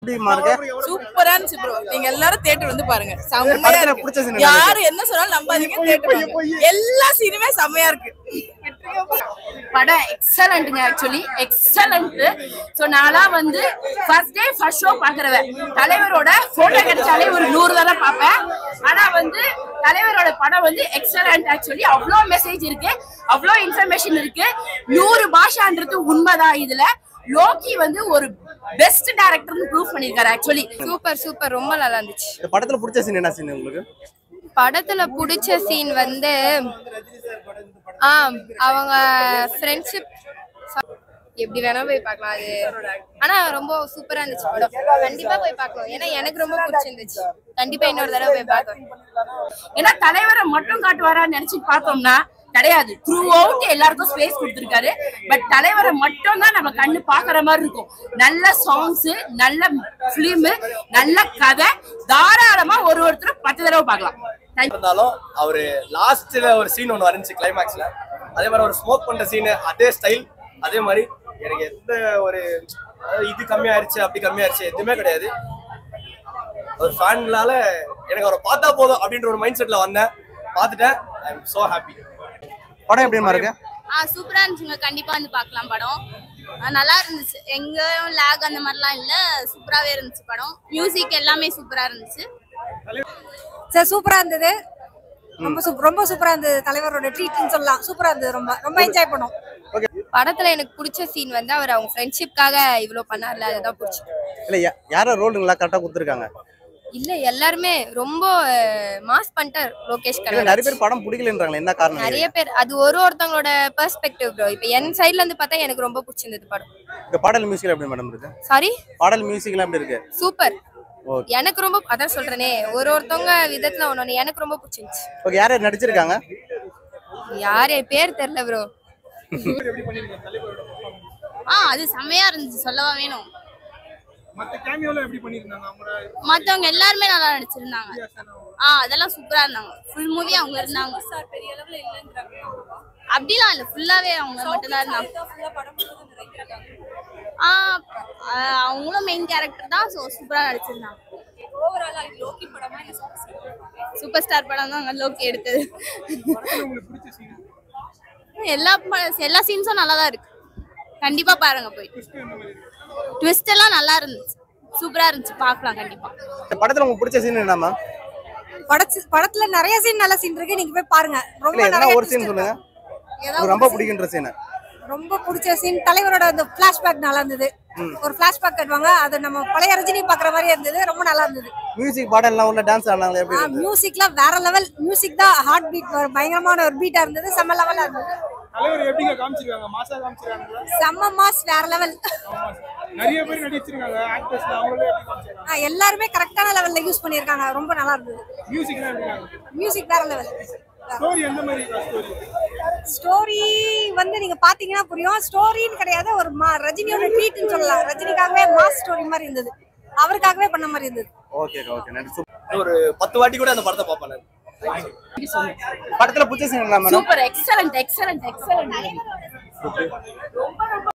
எப்படிமா இருக்கு? சூப்பரா இருந்துச்சு ப்ரோ. நீங்க எல்லாரும் தியேட்டர் வந்து பாருங்க. செம்மையா இருக்கு. யாரு என்ன சொன்னாலும் நம்பாதீங்க, தியேட்டர் எல்லா சீனுமே செம்மையா இருக்கு. படம் எக்ஸலண்ட்ங்க. Actually excellent. சோ நான்லாம் வந்து ஃபர்ஸ்ட் டே ஃபர்ஸ்ட் ஷோ பாக்குறவன். தலைவரோட போட்டோ கிடைச்சாலே ஒரு 100 தடவை பாப்பேன். ஆனா வந்து தலைவரோட படம் வந்து எக்ஸலண்ட். ஆக்சுவலி அவ்வளோ மெசேஜ் இருக்கு, அவ்வளோ இன்ஃபர்மேஷன் இருக்கு. 100 பாஷான்றது உண்மைதான். இதுல லோக்கி வந்து ஒரு பெஸ்ட் டைரக்டர்னு ப்ரூவ் பண்ணிருக்காரு. ஆக்சுவலி சூப்பர் சூப்பர், ரொம்ப நல்லா இருந்துச்சு. இந்த படத்துல பிடிச்ச சீன் என்ன சீன் உங்களுக்கு? படத்துல பிடிச்ச சீன் வந்து அவங்க ஃப்ரெண்ட்ஷிப். எப்படி வேணா போய் பார்க்கலாம் அது. ஆனா ரொம்ப சூப்பரா இருந்துச்சு படம். கண்டிப்பா போய் பார்க்கலாம். ஏன்னா எனக்கு ரொம்ப பிடிச்சிருந்துச்சு. கண்டிப்பா இன்னொரு தடவை போய் பார்க்கலாம். ஏன்னா தலைவரை மட்டும் காட்டுவாரான்னு நினைச்சு பார்த்தோம்னா கிடையாது. த்ரூ அவுட் எல்லாருக்கும் ஸ்பேஸ் கொடுத்துருக்காரு. பட் தலைவரை மட்டும் தான் நம்ம கண்ணு பாக்குற மாதிரி இருக்கும். நல்ல சாங்ஸ், நல்ல பிலிம், நல்ல கதை. தாராளமா ஒருத்தரும் 10 தடவை பார்க்கலாம். இருந்தாலும் அவரு லாஸ்ட்ல ஒரு சீன் ஒன்று வந்துச்சு கிளைமேக்ஸ்ல. அதே மாதிரி ஒரு ஸ்மோக் பண்ற சீன், அதே ஸ்டைல், அதே மாதிரி எனக்கு எந்த ஒரு இது கம்மியாயிருச்சு அப்படி கம்மியாயிருச்சு எதுவுமே கிடையாது. ஒரு ஃபேன்லால எனக்கு அவரை பார்த்தா போதும் அப்படின்ற ஒரு மைண்ட் செட்ல வந்தேன். பார்த்துட்டேன். I am so happy. படம் எப்படிமா இருக்கு? சூப்பரா இருந்துச்சுங்க. கண்டிப்பா வந்து பார்க்கலாம். படம் நல்லா இருந்துச்சு. எங்கேயும் லேக் அந்த மாதிரிலாம் இல்ல. சூப்பராவே இருந்துச்சு படம். மியூசிக் எல்லாமே சூப்பரா இருந்துச்சு. சார் சூப்பரா இருந்தது. ரொம்ப சூப்பரா இருந்தது. தலைவரோட ட்ரீட்னு சொல்லலாம். சூப்பரா இருந்தது. ரொம்ப என்ஜாய் பண்ணோம். படத்துல எனக்கு பிடிச்ச சீன் வந்து அவர் அவங்க ஃப்ரெண்ட்ஷிப்காக இவ்வளவு பண்ணார்ல, அதுதான் பிடிச்சி. இல்ல யார ரோலுங்களா கரெக்டா கொடுத்துருக்காங்க? இல்ல எல்லாருமே ரொம்ப மாஸ் பண்ணிட்டார் லோகேஷ் கனகராஜ். நிறைய பேர் படம் பிடிக்கலன்றாங்களே, என்ன காரணம்? நிறைய பேர் அது ஒருத்தவங்களோட பெர்ஸ்பெக்டிவ் ப்ரோ. இப்போ என் சைடுல இருந்து பார்த்தா எனக்கு ரொம்ப பிடிச்சிருந்தது படம். இந்த பாடல் மியூசிக்ல எப்படி மேடம் இருக்கு? சாரி, பாடல் மியூசிக்ல எப்படி இருக்கு? சூப்பர். எனக்கு ரொம்ப அதான் சொல்றேனே, ஒருத்தவங்க விதத்துல ஒண்ணு எனக்கு ரொம்ப பிடிச்சிருந்துச்சு. ஓகே, யார் நடிச்சிருக்காங்க? யாரே பேர் தெரியல ப்ரோ. அது செம்மையா இருந்துச்சு, சொல்லவா வேணும். மத்தவங்க எல்லாருமே நல்லா நடிச்சிருந்தாங்க. அதெல்லாம் சூப்பரா இருந்தாங்க. ஃபுல் மூவி அவங்க இருந்தாங்க. அப்படிலாம் இல்ல, ஃபுல்லாவே அவங்க மட்டும் தான் இருந்தாங்க. அவங்களும் மெயின் கேரக்டர் தான். சூப்பரா நடிச்சிருந்தாங்க. சூப்பர் ஸ்டார் படம் தான் லோக்கி எடுத்தது. எல்லா சீன்ஸும் நல்லா தான் இருக்கு. கண்டிப்பா பாருங்க போய். ட்விஸ்ட் எல்லாம் நல்லா இருந்துச்சு, சூப்பரா இருந்துச்சு, பார்க்கலாம் கண்டிப்பா. படத்துல உங்களுக்கு பிடிச்ச சீன் என்னமா? படத்துல நிறைய சீன் நல்ல சீன் இருக்கு. நீங்க போய் பாருங்க. ரொம்ப நிறைய ஒரு சீன் சொல்லுங்க. ரொம்ப பிடிக்குன்ற சீன். ரொம்ப பிடிச்ச சீன் தலைவரோட அந்த ஃபிளாஷ்பேக் நல்லா இருந்தது. ஒரு ஃபிளாஷ்பேக் கட்டுவாங்க, அது நம்ம பழைய ரஜினி பாக்குற மாதிரி இருந்தது. ரொம்ப நல்லா இருந்தது. மியூசிக் பாடல்லாம் உள்ள டான்ஸ் ஆடுனாங்க எப்படி? மியூசிக்லாம் வேற லெவல். மியூசிக் தான் ஹார்ட் பீட், பயங்கரமான ஒரு பீட்டா இருந்தது. செம்ம லெவலா இருந்தது. தலைவர் எப்படிங்க காமிச்சிருக்காங்க? மாசா காமிச்சிருக்காங்க. செம்ம மாஸ், வேற லெவல். நிறைய பேர் நடிச்சிருக்காங்க. ஆக்டர்ஸ்ல அவங்களே எப்படி காமிச்சிருக்காங்க? எல்லாரும் கரெக்ட்டான லெவல்ல யூஸ் பண்ணிருக்காங்க. ரொம்ப நல்லா இருந்தது. மியூசிக்லாம் எப்படிங்க? மியூசிக் வேற லெவல். ஸ்டோரி எந்த மாதிரி ஸ்டோரி? ஸ்டோரி வந்து நீங்க பாத்தீங்கன்னா புரியும். ஸ்டோரின்னு கிடையாது, ஒரு ரஜினியோட ட்ரீட்னு சொல்லலாம். ரஜினிக்காகவே மாஸ் ஸ்டோரி மாதிரி இருந்தது. அவருக்காகவே பண்ண மாதிரி இருந்தது. ஓகே ஓகே, நன்றி. ஒரு 10 வாட்டி கூட அந்த படத்தை பாப்பேன் நான். படத்துல பிடிச்ச சீன் என்ன madam? Super, excellent excellent excellent. ரொம்ப